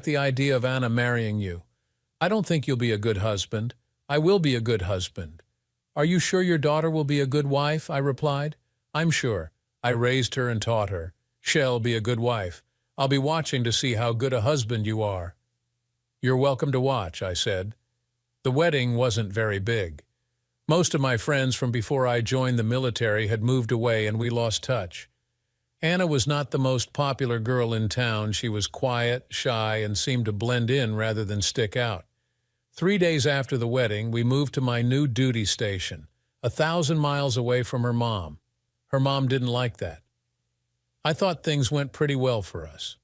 The idea of Anna marrying you. I don't think you'll be a good husband. I will be a good husband. Are you sure your daughter will be a good wife? I replied. I'm sure. I raised her and taught her. She'll be a good wife. I'll be watching to see how good a husband you are. You're welcome to watch, I said. The wedding wasn't very big. Most of my friends from before I joined the military had moved away and we lost touch. Anna was not the most popular girl in town. She was quiet, shy, and seemed to blend in rather than stick out. 3 days after the wedding, we moved to my new duty station, 1,000 miles away from her mom. Her mom didn't like that. I thought things went pretty well for us.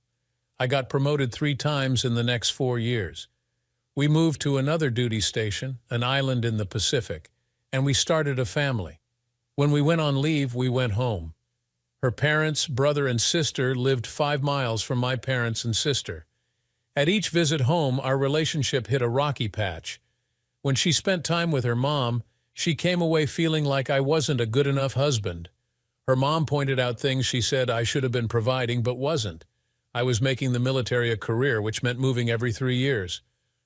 I got promoted 3 times in the next 4 years. We moved to another duty station, an island in the Pacific, and we started a family. When we went on leave, we went home. Her parents, brother, and sister lived 5 miles from my parents and sister. At each visit home, our relationship hit a rocky patch. When she spent time with her mom, she came away feeling like I wasn't a good enough husband. Her mom pointed out things she said I should have been providing but wasn't. I was making the military a career, which meant moving every 3 years.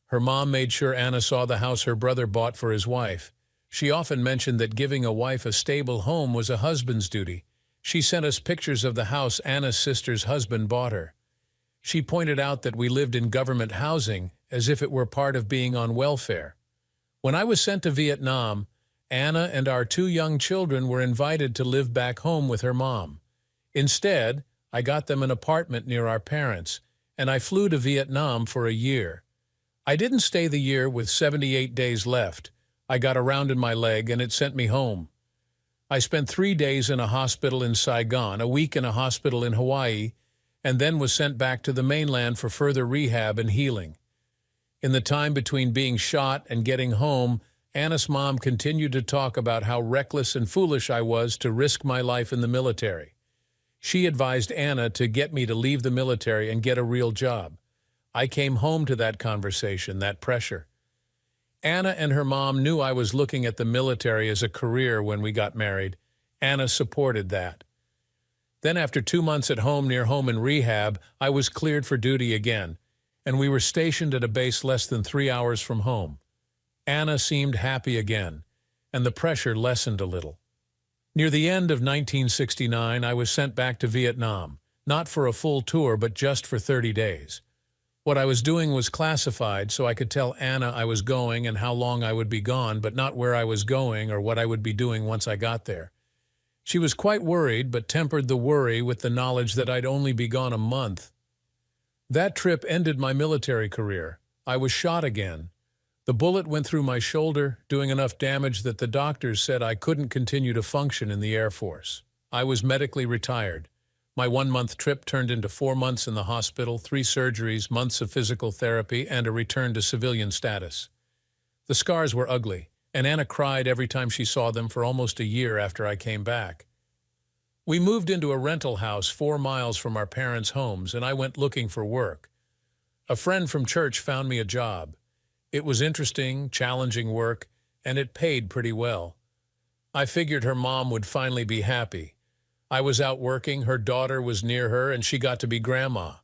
Her mom made sure Anna saw the house her brother bought for his wife. She often mentioned that giving a wife a stable home was a husband's duty. She sent us pictures of the house Anna's sister's husband bought her. She pointed out that we lived in government housing as if it were part of being on welfare. When I was sent to Vietnam, Anna and our 2 young children were invited to live back home with her mom. Instead, I got them an apartment near our parents, and I flew to Vietnam for a year. I didn't stay the year with 78 days left. I got a round in my leg and it sent me home. I spent 3 days in a hospital in Saigon, a week in a hospital in Hawaii, and then was sent back to the mainland for further rehab and healing. In the time between being shot and getting home, Anna's mom continued to talk about how reckless and foolish I was to risk my life in the military. She advised Anna to get me to leave the military and get a real job. I came home to that conversation, that pressure. Anna and her mom knew I was looking at the military as a career when we got married. Anna supported that. Then after 2 months at home near home in rehab, I was cleared for duty again, and we were stationed at a base less than 3 hours from home. Anna seemed happy again, and the pressure lessened a little. Near the end of 1969, I was sent back to Vietnam, not for a full tour, but just for 30 days. What I was doing was classified, so I could tell Anna I was going and how long I would be gone, but not where I was going or what I would be doing once I got there. She was quite worried, but tempered the worry with the knowledge that I'd only be gone a month. That trip ended my military career. I was shot again. The bullet went through my shoulder, doing enough damage that the doctors said I couldn't continue to function in the Air Force. I was medically retired. My 1-month trip turned into 4 months in the hospital, 3 surgeries, months of physical therapy, and a return to civilian status. The scars were ugly, and Anna cried every time she saw them for almost a year after I came back. We moved into a rental house 4 miles from our parents' homes, and I went looking for work. A friend from church found me a job. It was interesting, challenging work, and it paid pretty well. I figured her mom would finally be happy. I was out working, her daughter was near her, and she got to be grandma.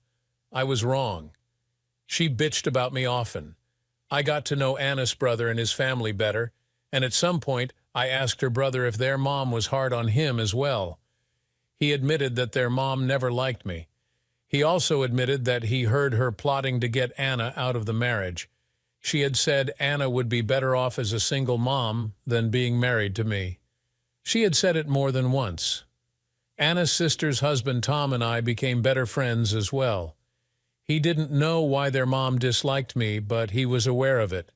I was wrong. She bitched about me often. I got to know Anna's brother and his family better, and at some point I asked her brother if their mom was hard on him as well. He admitted that their mom never liked me. He also admitted that he heard her plotting to get Anna out of the marriage. She had said Anna would be better off as a single mom than being married to me. She had said it more than once. Anna's sister's husband Tom and I became better friends as well. He didn't know why their mom disliked me, but he was aware of it.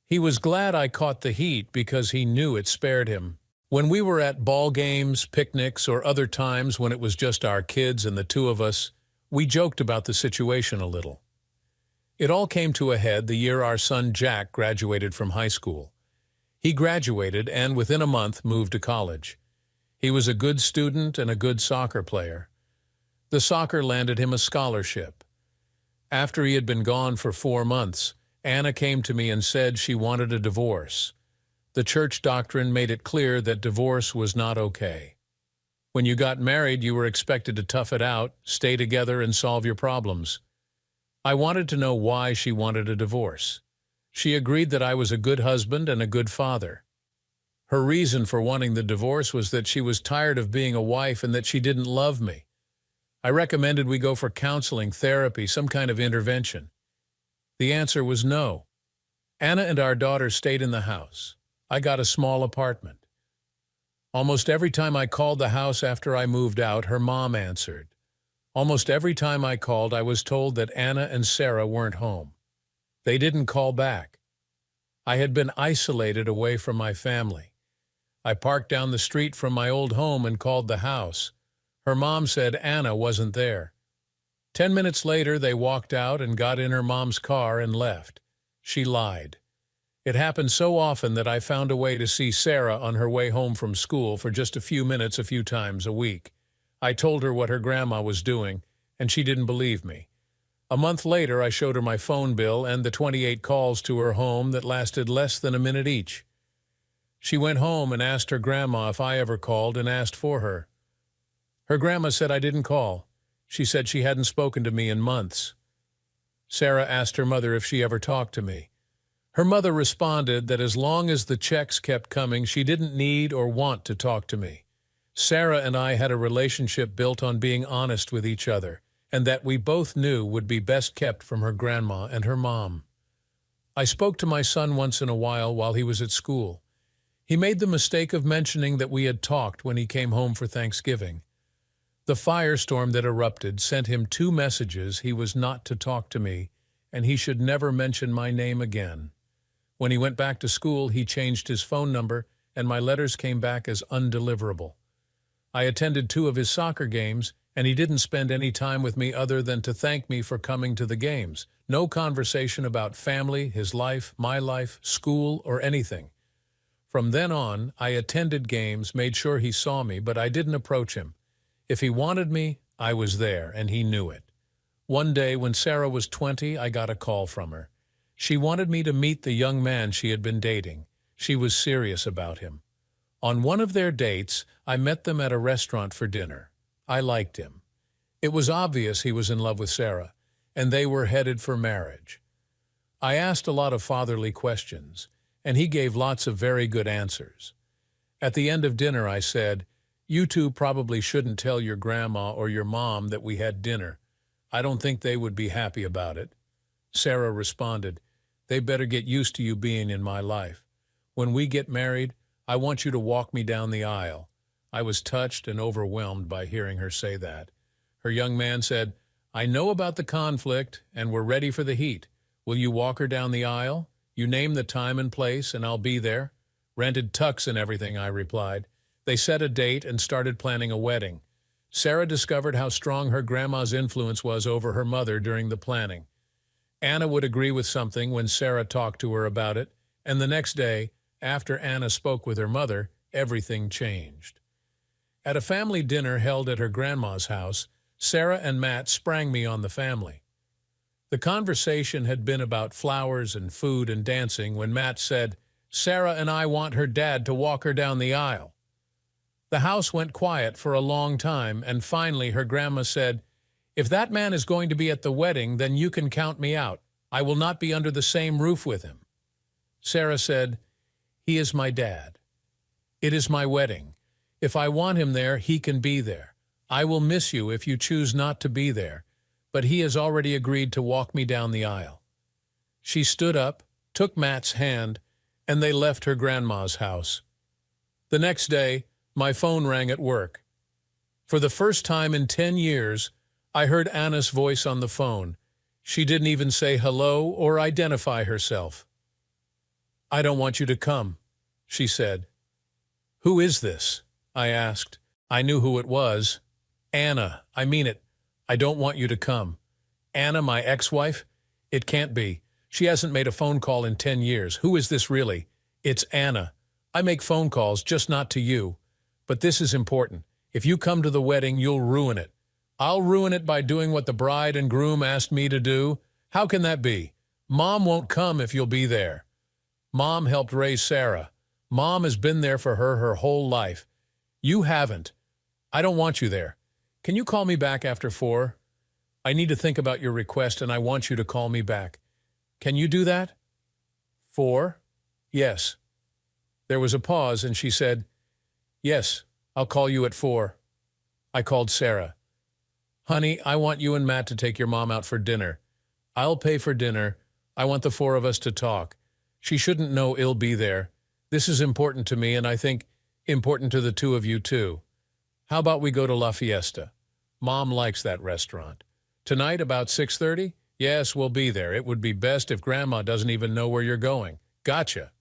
He was glad I caught the heat because he knew it spared him. When we were at ball games, picnics, or other times when it was just our kids and the 2 of us, we joked about the situation a little. It all came to a head the year our son Jack graduated from high school. He graduated and within a month moved to college. He was a good student and a good soccer player. The soccer landed him a scholarship. After he had been gone for 4 months, Anna came to me and said she wanted a divorce. The church doctrine made it clear that divorce was not okay. When you got married, you were expected to tough it out, stay together, and solve your problems. I wanted to know why she wanted a divorce. She agreed that I was a good husband and a good father. Her reason for wanting the divorce was that she was tired of being a wife and that she didn't love me. I recommended we go for counseling, therapy, some kind of intervention. The answer was no. Anna and our daughter stayed in the house. I got a small apartment. Almost every time I called the house after I moved out, her mom answered. Almost every time I called, I was told that Anna and Sarah weren't home. They didn't call back. I had been isolated away from my family. I parked down the street from my old home and called the house. Her mom said Anna wasn't there. 10 minutes later, they walked out and got in her mom's car and left. She lied. It happened so often that I found a way to see Sarah on her way home from school for just a few minutes a few times a week. I told her what her grandma was doing, and she didn't believe me. A month later, I showed her my phone bill and the 28 calls to her home that lasted less than a minute each. She went home and asked her grandma if I ever called and asked for her. Her grandma said I didn't call. She said she hadn't spoken to me in months. Sarah asked her mother if she ever talked to me. Her mother responded that as long as the checks kept coming, she didn't need or want to talk to me. Sarah and I had a relationship built on being honest with each other, and that we both knew would be best kept from her grandma and her mom. I spoke to my son once in a while he was at school. He made the mistake of mentioning that we had talked when he came home for Thanksgiving. The firestorm that erupted sent him 2 messages he was not to talk to me, and he should never mention my name again. When he went back to school, he changed his phone number, and my letters came back as undeliverable. I attended 2 of his soccer games, and he didn't spend any time with me other than to thank me for coming to the games. No conversation about family, his life, my life, school, or anything. From then on, I attended games, made sure he saw me, but I didn't approach him. If he wanted me, I was there, and he knew it. One day, when Sarah was 20, I got a call from her. She wanted me to meet the young man she had been dating. She was serious about him. On one of their dates, I met them at a restaurant for dinner. I liked him. It was obvious he was in love with Sarah, and they were headed for marriage. I asked a lot of fatherly questions, and he gave lots of very good answers. At the end of dinner, I said, "You 2 probably shouldn't tell your grandma or your mom that we had dinner. I don't think they would be happy about it." Sarah responded, "They better get used to you being in my life. When we get married, I want you to walk me down the aisle." I was touched and overwhelmed by hearing her say that. Her young man said, "I know about the conflict, and we're ready for the heat. Will you walk her down the aisle? You name the time and place, and I'll be there." "Rented tux and everything," I replied. They set a date and started planning a wedding. Sarah discovered how strong her grandma's influence was over her mother during the planning. Anna would agree with something when Sarah talked to her about it, and the next day, after Anna spoke with her mother, everything changed. At a family dinner held at her grandma's house, Sarah and Matt sprang me on the family. The conversation had been about flowers and food and dancing when Matt said, "Sarah and I want her dad to walk her down the aisle." The house went quiet for a long time, and finally her grandma said, "If that man is going to be at the wedding, then you can count me out. I will not be under the same roof with him." Sarah said, "He is my dad. It is my wedding. If I want him there, he can be there. I will miss you if you choose not to be there, but he has already agreed to walk me down the aisle." She stood up, took Matt's hand, and they left her grandma's house. The next day, my phone rang at work. For the first time in 10 years, I heard Anna's voice on the phone. She didn't even say hello or identify herself. "I don't want you to come," she said. "Who is this?" I asked. I knew who it was. "Anna, I mean it. I don't want you to come." "Anna, my ex-wife? It can't be. She hasn't made a phone call in 10 years. Who is this really?" "It's Anna. I make phone calls, just not to you. But this is important. If you come to the wedding, you'll ruin it." "I'll ruin it by doing what the bride and groom asked me to do? How can that be? Mom won't come if you'll be there." "Mom helped raise Sarah. Mom has been there for her whole life. You haven't. I don't want you there. Can you call me back after 4? I need to think about your request and I want you to call me back. Can you do that? 4? Yes. There was a pause and she said, yes, I'll call you at 4. I called Sarah. Honey, I want you and Matt to take your mom out for dinner. I'll pay for dinner. I want the 4 of us to talk. She shouldn't know I'll be there. This is important to me and I think important to the 2 of you too. How about we go to La Fiesta? Mom likes that restaurant. Tonight about 6:30? Yes, we'll be there. It would be best if Grandma doesn't even know where you're going. Gotcha.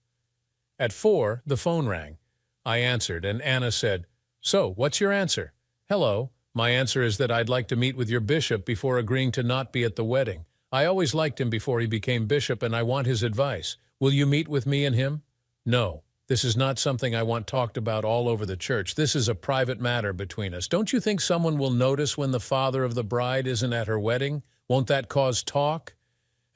At 4, the phone rang. I answered, and Anna said, so, what's your answer? Hello. My answer is that I'd like to meet with your bishop before agreeing to not be at the wedding. I always liked him before he became bishop, and I want his advice. Will you meet with me and him? No. This is not something I want talked about all over the church. This is a private matter between us. Don't you think someone will notice when the father of the bride isn't at her wedding? Won't that cause talk?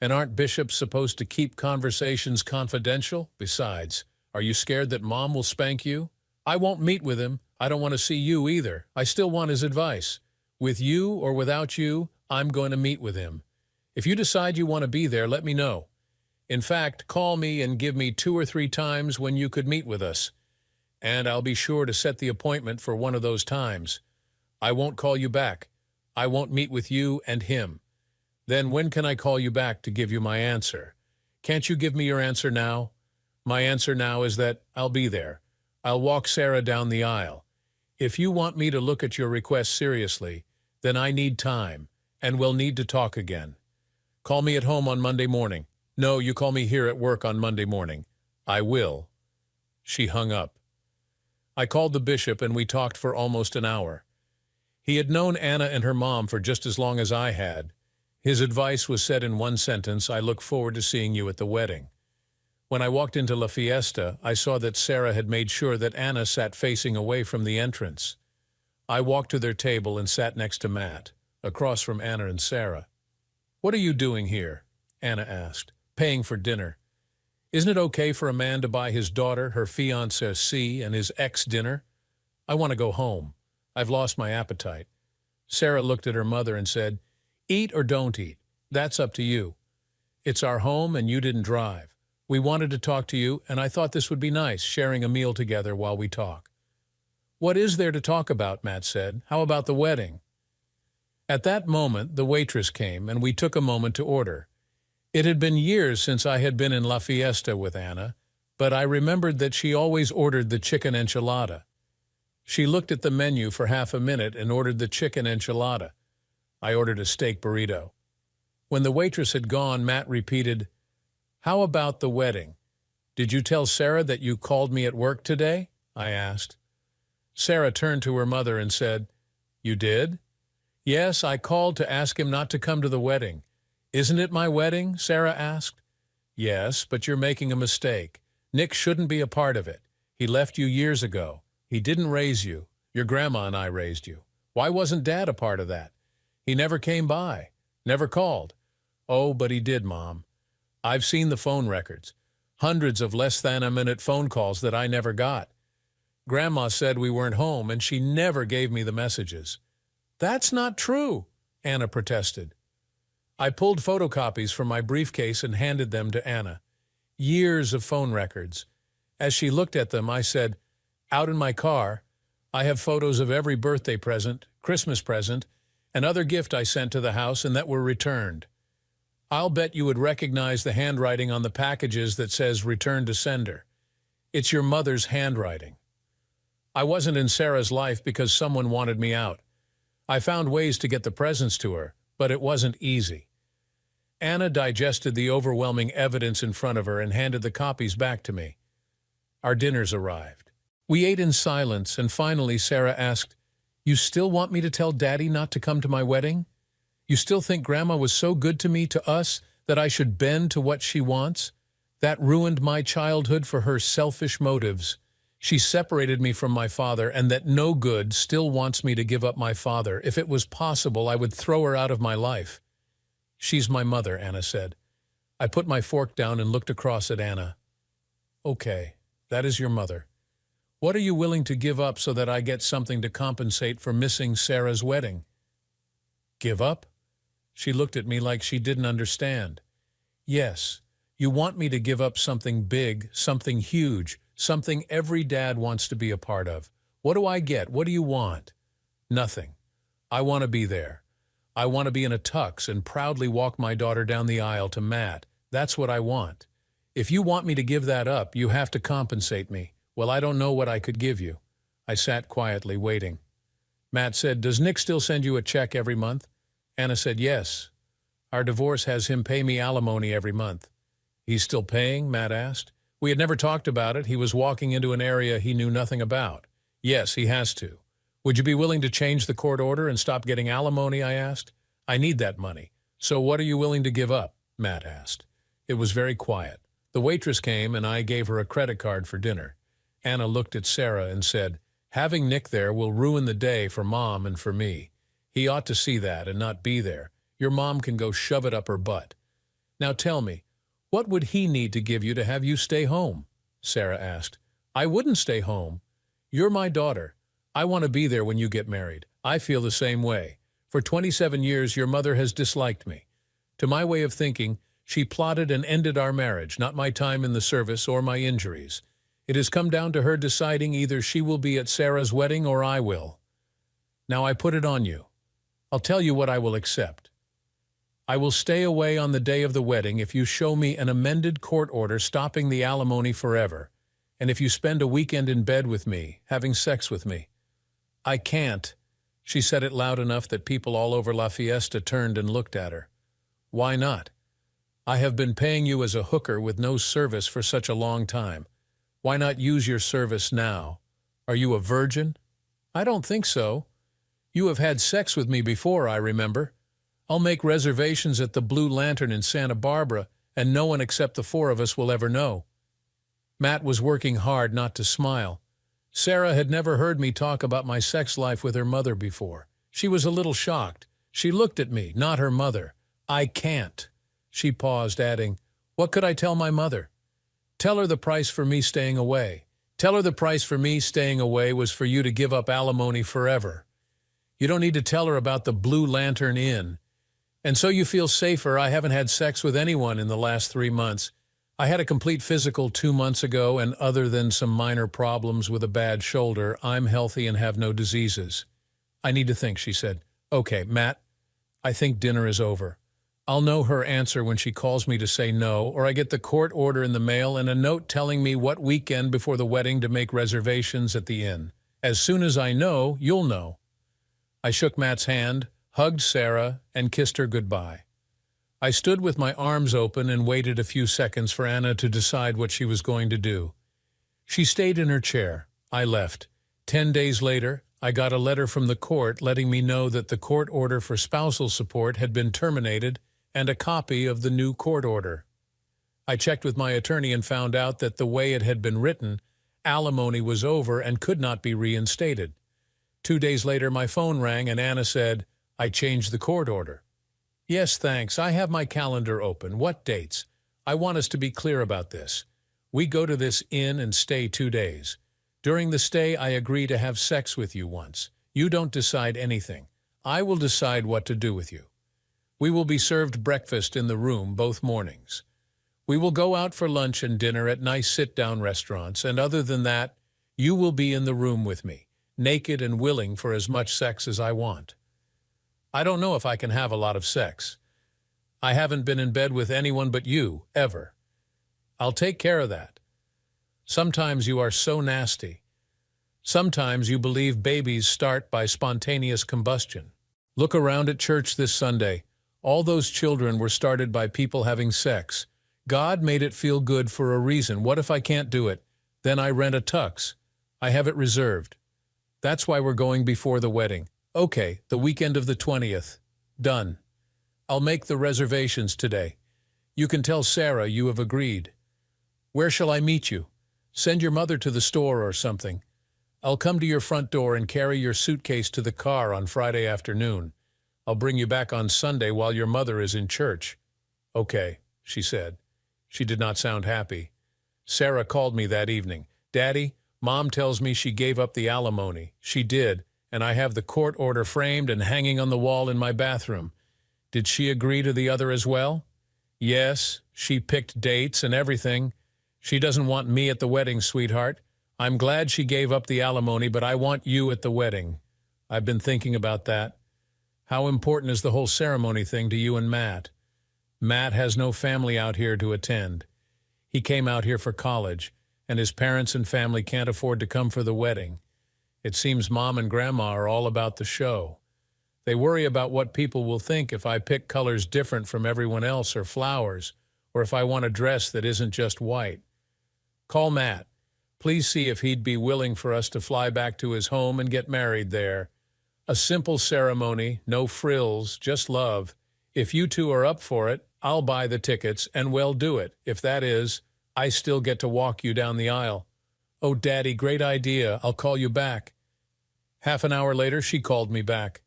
And aren't bishops supposed to keep conversations confidential? Besides, are you scared that Mom will spank you? I won't meet with him. I don't want to see you either. I still want his advice. With you or without you, I'm going to meet with him. If you decide you want to be there, let me know. In fact, call me and give me 2 or 3 times when you could meet with us. And I'll be sure to set the appointment for one of those times. I won't call you back. I won't meet with you and him. Then when can I call you back to give you my answer? Can't you give me your answer now? My answer now is that I'll be there. I'll walk Sarah down the aisle. If you want me to look at your request seriously, then I need time, and we'll need to talk again. Call me at home on Monday morning. No, you call me here at work on Monday morning. I will. She hung up. I called the bishop and we talked for almost an hour. He had known Anna and her mom for just as long as I had. His advice was said in one sentence, I look forward to seeing you at the wedding. When I walked into La Fiesta, I saw that Sarah had made sure that Anna sat facing away from the entrance. I walked to their table and sat next to Matt, across from Anna and Sarah. What are you doing here? Anna asked. Paying for dinner. Isn't it okay for a man to buy his daughter, her fiancée, and his ex dinner? I want to go home. I've lost my appetite. Sarah looked at her mother and said, eat or don't eat. That's up to you. It's our home and you didn't drive. We wanted to talk to you, and I thought this would be nice, sharing a meal together while we talk. What is there to talk about? Matt said. How about the wedding? At that moment, the waitress came, and we took a moment to order. It had been years since I had been in La Fiesta with Anna, but I remembered that she always ordered the chicken enchilada. She looked at the menu for half a minute and ordered the chicken enchilada. I ordered a steak burrito. When the waitress had gone, Matt repeated, how about the wedding? Did you tell Sarah that you called me at work today? I asked. Sarah turned to her mother and said, you did? Yes, I called to ask him not to come to the wedding. Isn't it my wedding? Sarah asked. Yes, but you're making a mistake. Nick shouldn't be a part of it. He left you years ago. He didn't raise you. Your grandma and I raised you. Why wasn't Dad a part of that? He never came by. Never called. Oh, but he did, Mom. I've seen the phone records. Hundreds of less-than-a-minute phone calls that I never got. Grandma said we weren't home, and she never gave me the messages. That's not true, Anna protested. I pulled photocopies from my briefcase and handed them to Anna. Years of phone records. As she looked at them, I said, out in my car, I have photos of every birthday present, Christmas present, and other gift I sent to the house and that were returned. I'll bet you would recognize the handwriting on the packages that says return to sender. It's your mother's handwriting. I wasn't in Sarah's life because someone wanted me out. I found ways to get the presents to her, but it wasn't easy. Anna digested the overwhelming evidence in front of her and handed the copies back to me. Our dinners arrived. We ate in silence, and finally Sarah asked, you still want me to tell Daddy not to come to my wedding? You still think Grandma was so good to me, to us, that I should bend to what she wants? That ruined my childhood for her selfish motives. She separated me from my father, and that no good still wants me to give up my father. If it was possible, I would throw her out of my life. She's my mother, Anna said. I put my fork down and looked across at Anna. Okay, that is your mother. What are you willing to give up so that I get something to compensate for missing Sarah's wedding? Give up? She looked at me like she didn't understand. Yes, you want me to give up something big, something huge, something every dad wants to be a part of. What do I get? What do you want? Nothing. I want to be there. I want to be in a tux and proudly walk my daughter down the aisle to Matt. That's what I want. If you want me to give that up, you have to compensate me. Well, I don't know what I could give you. I sat quietly, waiting. Matt said, "Does Nick still send you a check every month?" Anna said, "Yes. Our divorce has him pay me alimony every month." "He's still paying?" Matt asked. We had never talked about it. He was walking into an area he knew nothing about. "Yes, he has to." "Would you be willing to change the court order and stop getting alimony?" I asked. "I need that money." "So what are you willing to give up?" Matt asked. It was very quiet. The waitress came and I gave her a credit card for dinner. Anna looked at Sarah and said, "Having Nick there will ruin the day for Mom and for me. He ought to see that and not be there. Your mom can go shove it up her butt. Now tell me, what would he need to give you to have you stay home?" Sarah asked. "I wouldn't stay home. You're my daughter. I want to be there when you get married. I feel the same way. For 27 years, your mother has disliked me. To my way of thinking, she plotted and ended our marriage, not my time in the service or my injuries. It has come down to her deciding either she will be at Sarah's wedding or I will. Now I put it on you. I'll tell you what I will accept. I will stay away on the day of the wedding if you show me an amended court order stopping the alimony forever, and if you spend a weekend in bed with me, having sex with me." "I can't." She said it loud enough that people all over La Fiesta turned and looked at her. "Why not?" "I have been paying you as a hooker with no service for such a long time. Why not use your service now? Are you a virgin?" "I don't think so. You have had sex with me before, I remember. I'll make reservations at the Blue Lantern in Santa Barbara, and no one except the four of us will ever know." Matt was working hard not to smile. Sarah had never heard me talk about my sex life with her mother before. She was a little shocked. She looked at me, not her mother. "I can't." She paused, adding, "What could I tell my mother?" "Tell her the price for me staying away. Tell her the price for me staying away was for you to give up alimony forever. You don't need to tell her about the Blue Lantern Inn. And so you feel safer. I haven't had sex with anyone in the last 3 months. I had a complete physical 2 months ago, and other than some minor problems with a bad shoulder, I'm healthy and have no diseases." "I need to think," she said. "Okay, Matt, I think dinner is over. I'll know her answer when she calls me to say no, or I get the court order in the mail and a note telling me what weekend before the wedding to make reservations at the inn. As soon as I know, you'll know." I shook Matt's hand, hugged Sarah, and kissed her goodbye. I stood with my arms open and waited a few seconds for Anna to decide what she was going to do. She stayed in her chair. I left. 10 days later, I got a letter from the court letting me know that the court order for spousal support had been terminated and a copy of the new court order. I checked with my attorney and found out that the way it had been written, alimony was over and could not be reinstated. 2 days later, my phone rang and Anna said, "I changed the court order." "Yes, thanks. I have my calendar open. What dates? I want us to be clear about this. We go to this inn and stay 2 days. During the stay, I agree to have sex with you once. You don't decide anything. I will decide what to do with you. We will be served breakfast in the room both mornings. We will go out for lunch and dinner at nice sit-down restaurants, and other than that, you will be in the room with me, naked and willing for as much sex as I want. I don't know if I can have a lot of sex. I haven't been in bed with anyone but you, ever. I'll take care of that. Sometimes you are so nasty. Sometimes you believe babies start by spontaneous combustion. Look around at church this Sunday. All those children were started by people having sex. God made it feel good for a reason. What if I can't do it? Then I rent a tux. I have it reserved. That's why we're going before the wedding. Okay, the weekend of the 20th. Done. I'll make the reservations today. You can tell Sarah you have agreed. Where shall I meet you? Send your mother to the store or something. I'll come to your front door and carry your suitcase to the car on Friday afternoon. I'll bring you back on Sunday while your mother is in church." "Okay," she said. She did not sound happy. Sarah called me that evening. "Daddy, Mom tells me she gave up the alimony. She did, and I have the court order framed and hanging on the wall in my bathroom. Did she agree to the other as well? Yes, she picked dates and everything. She doesn't want me at the wedding, sweetheart. I'm glad she gave up the alimony, but I want you at the wedding. I've been thinking about that. How important is the whole ceremony thing to you and Matt? Matt has no family out here to attend. He came out here for college, and his parents and family can't afford to come for the wedding. It seems Mom and Grandma are all about the show. They worry about what people will think if I pick colors different from everyone else or flowers, or if I want a dress that isn't just white. Call Matt. Please see if he'd be willing for us to fly back to his home and get married there. A simple ceremony, no frills, just love. If you two are up for it, I'll buy the tickets and we'll do it. If that is, I still get to walk you down the aisle. Oh, Daddy, great idea. I'll call you back. Half an hour later, she called me back.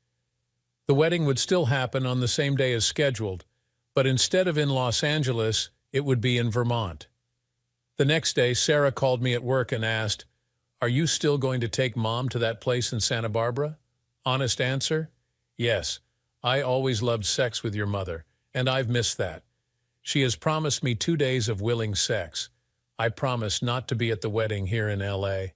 The wedding would still happen on the same day as scheduled, but instead of in Los Angeles, it would be in Vermont. The next day, Sarah called me at work and asked, "Are you still going to take Mom to that place in Santa Barbara?" Honest answer, yes. I always loved sex with your mother, and I've missed that. She has promised me 2 days of willing sex. I promise not to be at the wedding here in L.A.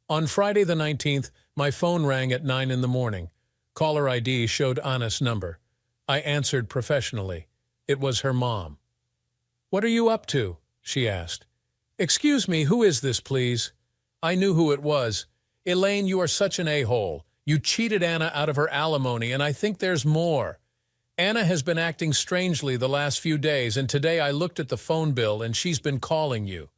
On Friday the 19th, my phone rang at 9 in the morning. Caller ID showed Anna's number. I answered professionally. It was her mom. "What are you up to?" she asked. "Excuse me, who is this, please?" I knew who it was. "Elaine, you are such an a-hole. You cheated Anna out of her alimony, and I think there's more. Anna has been acting strangely the last few days, and today I looked at the phone bill and she's been calling you.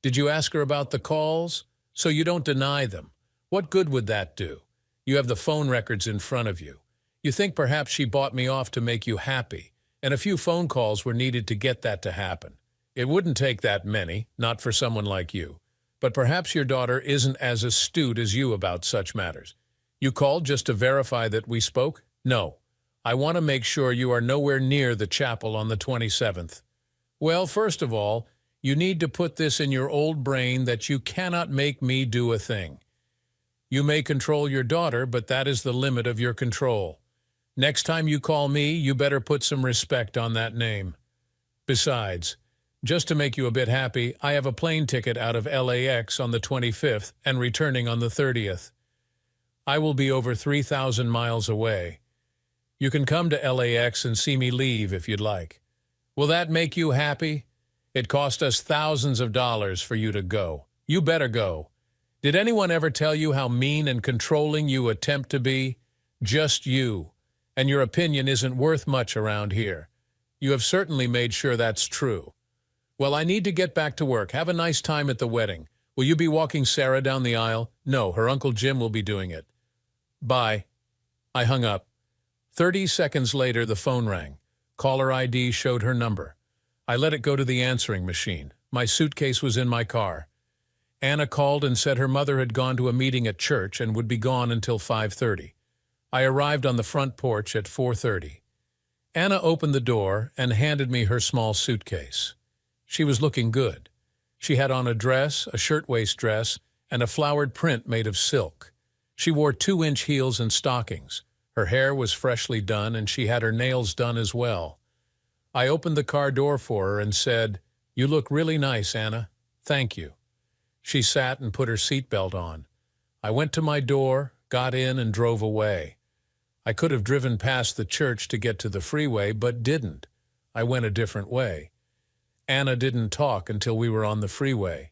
Did you ask her about the calls? So you don't deny them. What good would that do? You have the phone records in front of you. You think perhaps she bought me off to make you happy, and a few phone calls were needed to get that to happen. It wouldn't take that many, not for someone like you. But perhaps your daughter isn't as astute as you about such matters. You called just to verify that we spoke? No. I want to make sure you are nowhere near the chapel on the 27th. Well, first of all, you need to put this in your old brain that you cannot make me do a thing. You may control your daughter, but that is the limit of your control. Next time you call me, you better put some respect on that name. Besides, just to make you a bit happy, I have a plane ticket out of LAX on the 25th and returning on the 30th. I will be over 3,000 miles away. You can come to LAX and see me leave if you'd like. Will that make you happy? It cost us thousands of dollars for you to go. You better go. Did anyone ever tell you how mean and controlling you attempt to be? Just you. And your opinion isn't worth much around here. You have certainly made sure that's true. Well, I need to get back to work. Have a nice time at the wedding. Will you be walking Sarah down the aisle? No, her Uncle Jim will be doing it. Bye. I hung up. 30 seconds later, the phone rang. Caller ID showed her number. I let it go to the answering machine. My suitcase was in my car. Anna called and said her mother had gone to a meeting at church and would be gone until 5:30. I arrived on the front porch at 4:30. Anna opened the door and handed me her small suitcase. She was looking good. She had on a dress, a shirtwaist dress, and a flowered print made of silk. She wore 2-inch heels and stockings. Her hair was freshly done, and she had her nails done as well. I opened the car door for her and said, "You look really nice, Anna. Thank you." She sat and put her seatbelt on. I went to my door, got in, and drove away. I could have driven past the church to get to the freeway, but didn't. I went a different way. Anna didn't talk until we were on the freeway.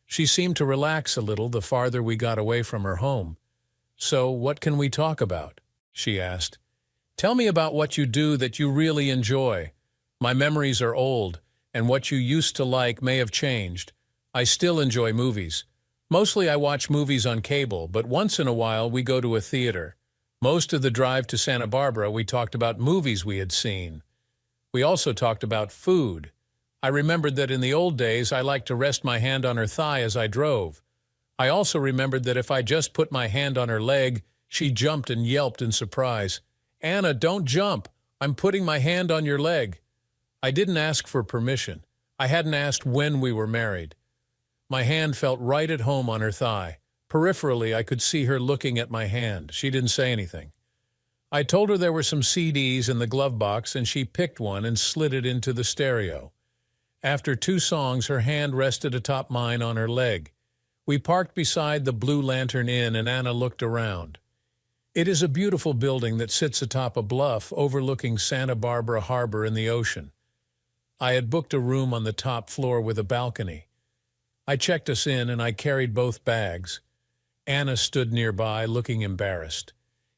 She seemed to relax a little the farther we got away from her home. "So, what can we talk about?" she asked. "Tell me about what you do that you really enjoy. My memories are old, and what you used to like may have changed. I still enjoy movies. Mostly I watch movies on cable, but once in a while we go to a theater. Most of the drive to Santa Barbara we talked about movies we had seen. We also talked about food. I remembered that in the old days I liked to rest my hand on her thigh as I drove. I also remembered that if I just put my hand on her leg, she jumped and yelped in surprise. "Anna, don't jump. I'm putting my hand on your leg." I didn't ask for permission. I hadn't asked when we were married. My hand felt right at home on her thigh. Peripherally, I could see her looking at my hand. She didn't say anything. I told her there were some CDs in the glove box, and she picked one and slid it into the stereo. After 2 songs, her hand rested atop mine on her leg. We parked beside the Blue Lantern Inn, and Anna looked around. It is a beautiful building that sits atop a bluff overlooking Santa Barbara Harbor and the ocean. I had booked a room on the top floor with a balcony. I checked us in, and I carried both bags. Anna stood nearby, looking embarrassed.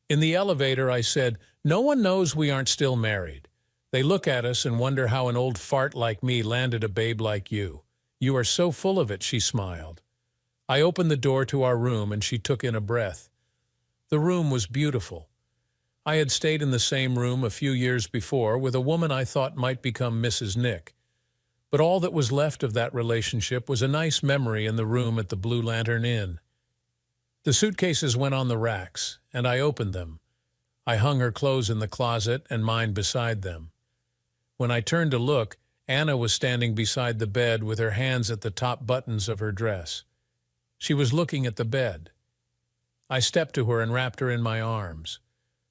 In the elevator, I said, "No one knows we aren't still married. They look at us and wonder how an old fart like me landed a babe like you. You are so full of it," she smiled. I opened the door to our room, and she took in a breath. The room was beautiful. I had stayed in the same room a few years before with a woman I thought might become Mrs. Nick. But all that was left of that relationship was a nice memory in the room at the Blue Lantern Inn. The suitcases went on the racks, and I opened them. I hung her clothes in the closet and mine beside them. When I turned to look, Anna was standing beside the bed with her hands at the top buttons of her dress. She was looking at the bed. I stepped to her and wrapped her in my arms.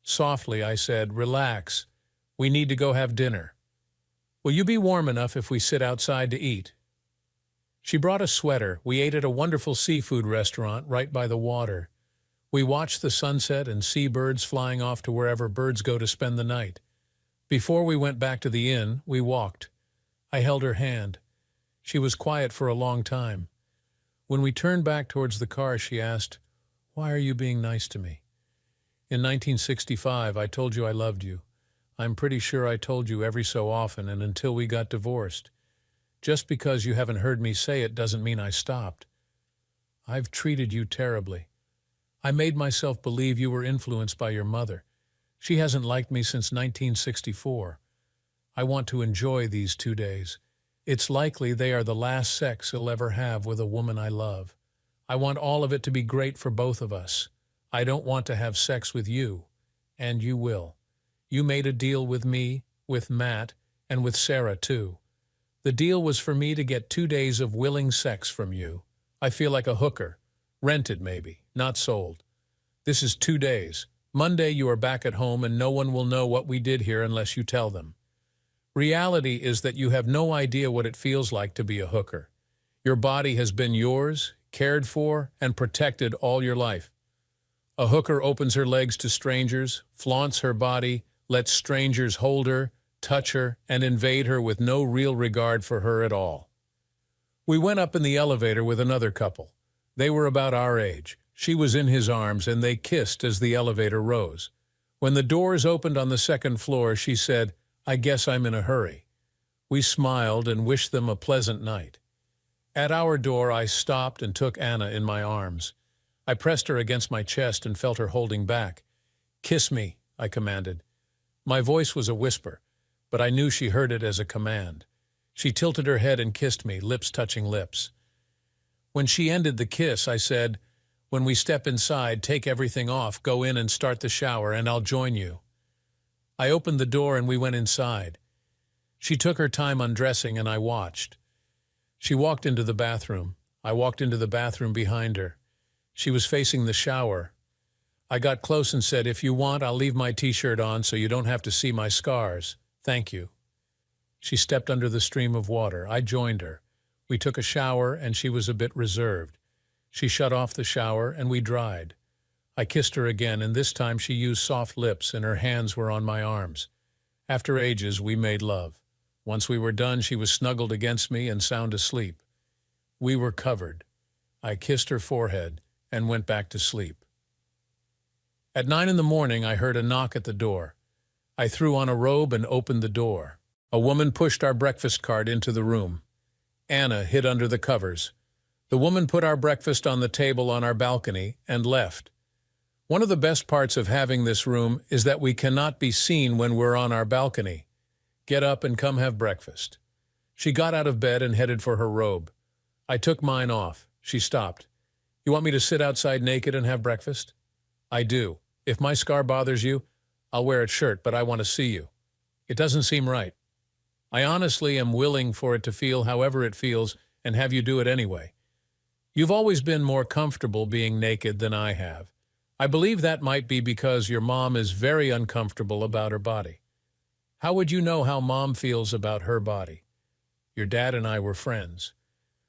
Softly, I said, "Relax. We need to go have dinner. Will you be warm enough if we sit outside to eat?" She brought a sweater. We ate at a wonderful seafood restaurant right by the water. We watched the sunset and seabirds flying off to wherever birds go to spend the night. Before we went back to the inn, we walked. I held her hand. She was quiet for a long time. When we turned back towards the car, she asked, "Why are you being nice to me? In 1965, I told you I loved you. I'm pretty sure I told you every so often and until we got divorced. Just because you haven't heard me say it doesn't mean I stopped. I've treated you terribly. I made myself believe you were influenced by your mother. She hasn't liked me since 1964. I want to enjoy these 2 days. It's likely they are the last sex he'll ever have with a woman I love. I want all of it to be great for both of us. I don't want to have sex with you, and you will. You made a deal with me, with Matt, and with Sarah too. The deal was for me to get 2 days of willing sex from you. I feel like a hooker. Rented, maybe, not sold. This is 2 days. Monday you are back at home and no one will know what we did here unless you tell them. Reality is that you have no idea what it feels like to be a hooker. Your body has been yours, cared for, and protected all your life. A hooker opens her legs to strangers, flaunts her body, lets strangers hold her, touch her, and invade her with no real regard for her at all. We went up in the elevator with another couple. They were about our age. She was in his arms, and they kissed as the elevator rose. When the doors opened on the second floor, she said, "I guess I'm in a hurry." We smiled and wished them a pleasant night. At our door, I stopped and took Anna in my arms. I pressed her against my chest and felt her holding back. "Kiss me," I commanded. My voice was a whisper, but I knew she heard it as a command. She tilted her head and kissed me, lips touching lips. When she ended the kiss, I said, "When we step inside, take everything off, go in and start the shower, and I'll join you." I opened the door and we went inside. She took her time undressing and I watched. She walked into the bathroom. I walked into the bathroom behind her. She was facing the shower. I got close and said, "If you want, I'll leave my t-shirt on so you don't have to see my scars. Thank you." She stepped under the stream of water. I joined her. We took a shower and she was a bit reserved. She shut off the shower and we dried. I kissed her again, and this time she used soft lips and her hands were on my arms. After ages, we made love. Once we were done, she was snuggled against me and sound asleep. We were covered. I kissed her forehead and went back to sleep. At 9 in the morning, I heard a knock at the door. I threw on a robe and opened the door. A woman pushed our breakfast cart into the room. Anna hid under the covers. The woman put our breakfast on the table on our balcony and left. One of the best parts of having this room is that we cannot be seen when we're on our balcony. Get up and come have breakfast. She got out of bed and headed for her robe. I took mine off. She stopped. "You want me to sit outside naked and have breakfast?" "I do. If my scar bothers you, I'll wear a shirt, but I want to see you. It doesn't seem right. I honestly am willing for it to feel however it feels and have you do it anyway. You've always been more comfortable being naked than I have. I believe that might be because your mom is very uncomfortable about her body. How would you know how mom feels about her body? Your dad and I were friends.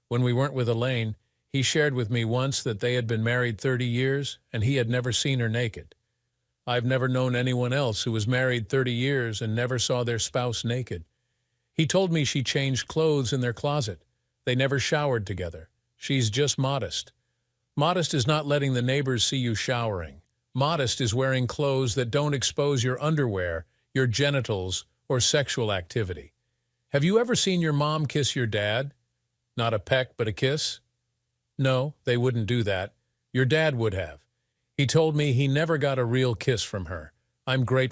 When we weren't with Elaine, he shared with me once that they had been married 30 years and he had never seen her naked. I've never known anyone else who was married 30 years and never saw their spouse naked. He told me she changed clothes in their closet. They never showered together. She's just modest. Modest is not letting the neighbors see you showering. Modest is wearing clothes that don't expose your underwear, your genitals, or sexual activity. Have you ever seen your mom kiss your dad? Not a peck, but a kiss? No, they wouldn't do that. Your dad would have. He told me he never got a real kiss from her. I'm grateful